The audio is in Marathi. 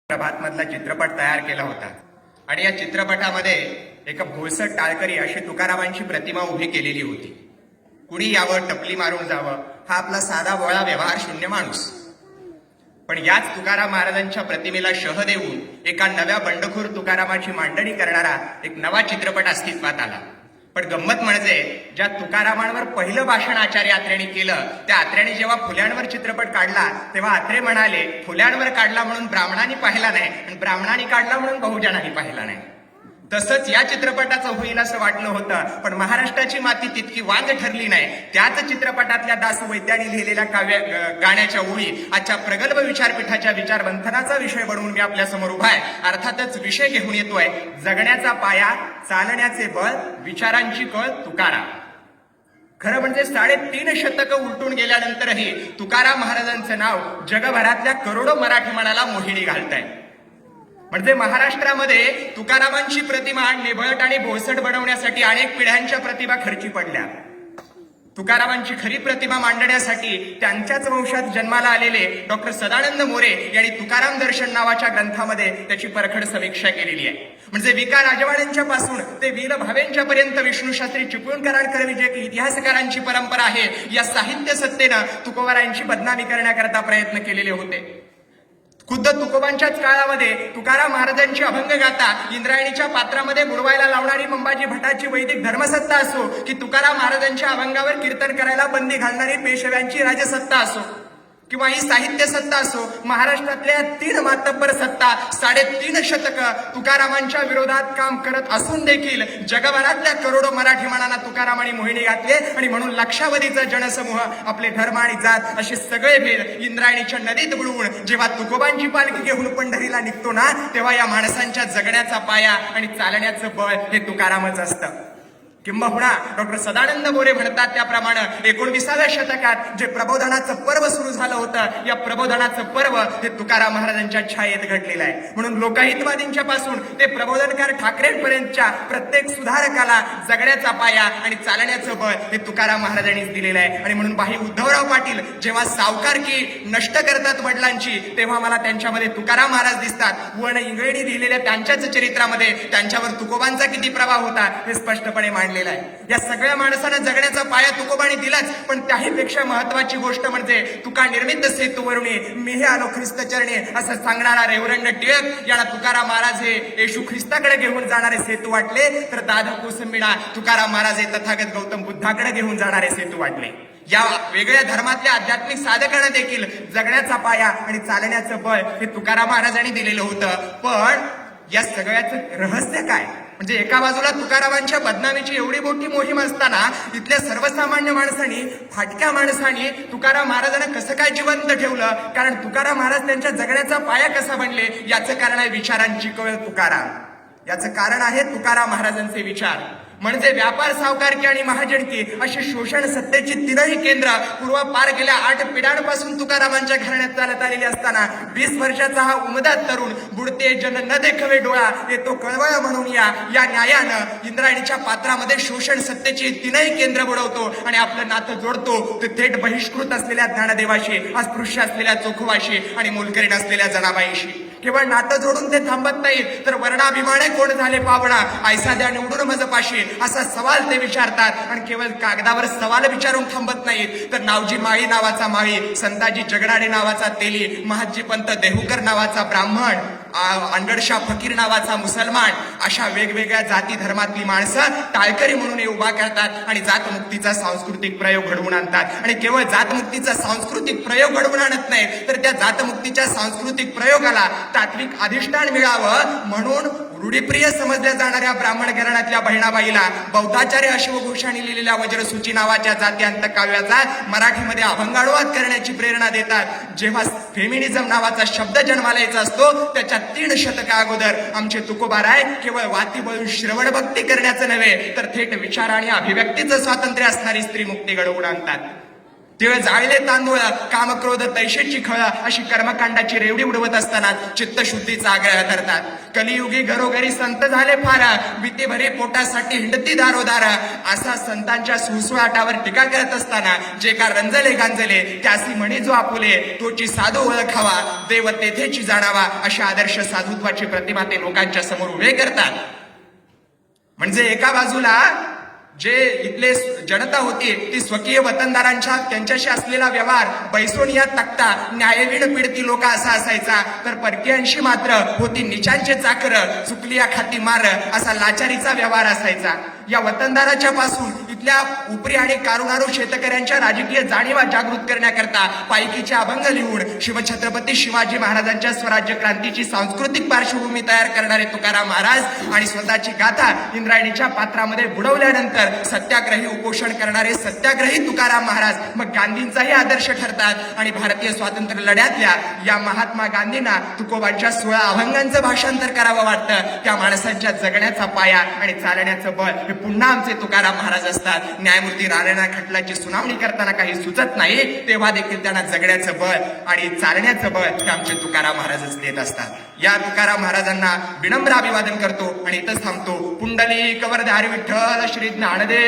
प्रभात मधला चित्रपट तयार केला होता आणि या चित्रपटामध्ये एका भोसट टाळकरी अशी तुकारामांची प्रतिमा उभी केलेली होती. कुणी यावं, टपली मारून जावं, हा आपला साधा बोळा व्यवहार शून्य माणूस. पण याच तुकाराम महाराजांच्या प्रतिमेला शह देऊन एका नव्या बंडखोर तुकारामाची मांडणी करणारा एक नवा चित्रपट अस्तित्वात आला. पण गंमत म्हणजे ज्या तुकारामांवर पहिलं भाषण आचार्य आत्र्यांनी केलं, त्या आत्र्यांनी जेव्हा फुल्यांवर चित्रपट काढला तेव्हा आत्रे म्हणाले, फुल्यांवर काढला म्हणून ब्राह्मणांनी पाहिला नाही आणि ब्राह्मणांनी काढला म्हणून बहुजनांनी पाहिला नाही. तसंच या चित्रपटाचं होईल असं वाटलं होतं, पण महाराष्ट्राची माती तितकी वांग ठरली नाही. त्याच चित्रपटातल्या दासू वैद्यांनी लिहिलेल्या गाण्याच्या ओळी आजच्या प्रगल्भ विचारपीठाच्या विचारबंधनाचा विषय बनवून मी आपल्या समोर उभा आहे. अर्थातच विषय घेऊन येतोय जगण्याचा पाया, चालण्याचे बळ, विचारांची कळ, तुकाराम. खरं म्हणजे 3.5 शतकं उलटून गेल्यानंतरही तुकाराम महाराजांचं नाव जगभरातल्या करोडो मराठी मनाला मोहिनी घालतंय. म्हणजे महाराष्ट्रामध्ये तुकारामांची प्रतिमा निबळट आणि भोसट बनवण्यासाठी अनेक पिढ्यांच्या प्रतिभा खर्ची पडल्या. तुकारामांची खरी प्रतिमा मांडण्यासाठी त्यांच्याच वंशात जन्माला आलेले डॉक्टर सदानंद मोरे यांनी तुकाराम दर्शन नावाच्या ग्रंथामध्ये त्याची परखड समीक्षा केलेली आहे. म्हणजे विका राजवाड्यांच्या पासून ते वीर भावेंच्या पर्यंत विष्णूशास्त्री चिपळूणकरांकडे विजय इतिहासकारांची परंपरा आहे. या साहित्य सत्तेनं तुकोबारायांची बदनामी करण्याकरता प्रयत्न केलेले होते. खुद्द तुकोबांच्याच काळामध्ये तुकाराम महाराजांची अभंगगाथा इंद्रायणीच्या पात्रामध्ये बुडवायला लावणारी मंबाजी भटाची वैदिक धर्मसत्ता असो, की तुकाराम महाराजांच्या अभंगावर कीर्तन करायला बंदी घालणारी पेशव्यांची राजसत्ता असो, किंवा ही साहित्य सत्ता असो, महाराष्ट्रातल्या 3 मातब्बर सत्ता 3.5 शतकं तुकारामांच्या विरोधात काम करत असून देखील जगभरातल्या करोडो मराठी मनांना तुकारामांनी मोहिनी घातले. आणि म्हणून लक्षावधीचा जनसमूह आपले धर्म आणि जात असे सगळे भेद इंद्रायणीच्या नदीत बुडवून जेव्हा तुकोबांची पालखी घेऊन पंढरीला निघतो ना, तेव्हा या माणसांच्या जगण्याचा पाया आणि चालण्याचं बळ हे तुकारामच असतं. किंबहुना डॉक्टर सदानंद मोरे म्हणतात त्याप्रमाणे 19व्या शतकात जे प्रबोधनाचं पर्व सुरू झालं होतं, या प्रबोधनाचं पर्व हे तुकाराम महाराजांच्या छायेत घडलेलं आहे. म्हणून लोकहितवादींच्या पासून ते प्रबोधनकार ठाकरेंपर्यंतच्या प्रत्येक सुधारकाला जगण्याचा पाया आणि चालण्याचं बळ हे तुकाराम महाराजांनीच दिलेलं आहे. आणि म्हणून भाई उद्धवराव पाटील जेव्हा सावकारकी नष्ट करतात वडिलांची, तेव्हा मला त्यांच्यामध्ये तुकाराम महाराज दिसतात. वर्ण इंगळेंनी लिहिलेल्या त्यांच्याच चरित्रामध्ये त्यांच्यावर तुकोबांचा किती प्रभाव होता हे स्पष्टपणे मांडले. या सगळ्या माणसांना जगण्याचा पाया तुकोबांनी दिलाच. पण त्याहीपेक्षा महत्वाची गोष्ट म्हणजे तुका निर्मित सेतूवरुणे मी हे आलो ख्रिस्त चरणे असं सांगणारा रेव्हरंड टिळक यांना तुकाराम महाराज हे येशू ख्रिस्ताकडे घेऊन जाणारे सेतू वाटले, तर दादा कोसंबीडा तुकाराम महाराज हे तथागत गौतम बुद्धाकडे घेऊन जाणारे सेतू वाटले. या वेगळ्या धर्मातल्या आध्यात्मिक साधकांना देखील जगण्याचा पाया आणि चालण्याचं बळ हे तुकाराम महाराजांनी दिलेलं होतं. पण या सगळ्याचं रहस्य काय? म्हणजे एका बाजूला तुकारामांच्या बदनामीची एवढी मोठी मोहीम असताना इथल्या सर्वसामान्य माणसांनी, फाटक्या माणसांनी तुकाराम महाराजांना कसं काय जिवंत ठेवलं? कारण तुकाराम महाराज त्यांच्या जगण्याचा पाया कसा बनले? याचं कारण आहे विचारांची कळ तुकाराम. याचं कारण आहे तुकाराम महाराजांचे विचार. म्हणजे व्यापार, सावकारकी आणि महाजनकी अशी शोषण सत्तेची 3ही केंद्र पूर्वापार गेल्या 8 पिढ्यांपासून तुकारामांच्या घराण्यात चालत आलेली असताना 20 वर्षाचा हा उमदात तरुण बुडते जन न देखवे डोळा येतो कळवळ म्हणून या न्यायानं इंद्रायणीच्या पात्रामध्ये शोषण सत्तेची 3ही केंद्र बुडवतो आणि आपलं नातं जोडतो ते थेट बहिष्कृत असलेल्या ज्ञानदेवाशी, अस्पृश्य असलेल्या चोखवाशी आणि मोलकरीण असलेल्या जनाबाईशी. केवळ नातं जोडून ते थांबत नाहीत, तर वर्णाभिमाने कोण झाले पावणा, ऐसा द्या निवडून मजपाशी असा सवाल ते विचारतात. आणि केवळ कागदावर सवाल विचारून थांबत नाहीत, तर नावजी माळी नावाचा माळी, संताजी जगडाडे नावाचा तेली, महाजी पंत देहूकर नावाचा ब्राह्मण, अंडडशाह फकीर नावाचा मुसलमान, अशा वेगवेगळ्या जाती धर्मातली माणसं टाळकरी म्हणून उभा करतात आणि जातमुक्तीचा सांस्कृतिक प्रयोग घडवून आणतात. आणि केवळ जातमुक्तीचा सांस्कृतिक प्रयोग घडवून आणत नाही, तर त्या जातमुक्तीच्या सांस्कृतिक प्रयोगाला तात्विक अधिष्ठान मिळावं म्हणून रूढीप्रिय समजल्या जाणाऱ्या ब्राह्मण घराण्यातल्या बहिणाबाईला बौद्धाचार्य अश्वघोषांनी लिहिलेल्या वज्रसूची नावाच्या जात्यांत काव्याचा मराठीमध्ये अभंगानुवाद करण्याची प्रेरणा देतात. जेव्हा फेमिनिझम नावाचा शब्द जन्माला यायचा असतो, त्याच्या 3 शतका अगोदर आमचे तुकोबाराय केवळ वाती बळून श्रवण भक्ती करण्याचं नव्हे, तर थेट विचार आणि अभिव्यक्तीचं स्वातंत्र्य असणारी स्त्री मुक्ती घडवून आणतात. तिळ जाळले तांदूळ काम क्रोध तैशेची खळ अशी कर्मकांडाची रेवडी उडवत असताना चित्तशुद्धीचा आग्रह करतात. कलियुगी घरोघरी संत झाले फार, वितेभरे पोटासाठी हिंडती दारोदार. असा संतांच्या सुळसुळाटावर टीका करत असताना जे का रंजले गांजले त्यासी म्हणी जो आपुले, तोची साधू ओळखावा देव तेथेची जाणावा. अशा आदर्श साधुत्वाची प्रतिमा ते लोकांच्या समोर उभे करतात. म्हणजे एका बाजूला जे इथले जनता होती ती स्वकीय वतनदारांच्या त्यांच्याशी असलेला व्यवहार बैसोनिया तक्ता न्यायवीण पीडिती लोक असा असायचा, तर परकीयांशी मात्र होती निचांचे चाकर चुकलिया खाती मार असा लाचारीचा व्यवहार असायचा. या वतनदाराच्या पासून इथल्या उपरी आणि कारुणारू शेतकऱ्यांच्या राजकीय जाणीवा जागृत करण्याकरता पायकीचे अभंग लिहून शिवछत्रपती शिवाजी महाराजांच्या स्वराज्य क्रांतीची सांस्कृतिक पार्श्वभूमी तयार करणारे तुकाराम महाराज आणि स्वतःची गाथा इंद्रायणीच्या पात्रामध्ये बुडवल्यानंतर सत्याग्रही उपोषण करणारे सत्याग्रही तुकाराम महाराज मग गांधींचाही आदर्श ठरतात आणि भारतीय स्वातंत्र्य लढ्यातल्या या महात्मा गांधींना तुकोबांच्या 16 अभंगांचं भाषांतर करावं वाटतं. त्या माणसांच्या जगण्याचा पाया आणि चालण्याचं बळ हे पुन्हा आमचे तुकाराम महाराज असतात. न्यायमूर्ती राणा खटल्याची सुनावणी करताना काही सुचत नाही तेव्हा देखील त्यांना जगण्याचं बळ आणि चालण्याचं बळ हे आमचे तुकाराम महाराजच देत असतात. या तुकाराम महाराजांना विनम्र अभिवादन करतो आणि इथंच थांबतो. पुंडलिक वरदारी विठ्ठल श्री ज्ञानदेव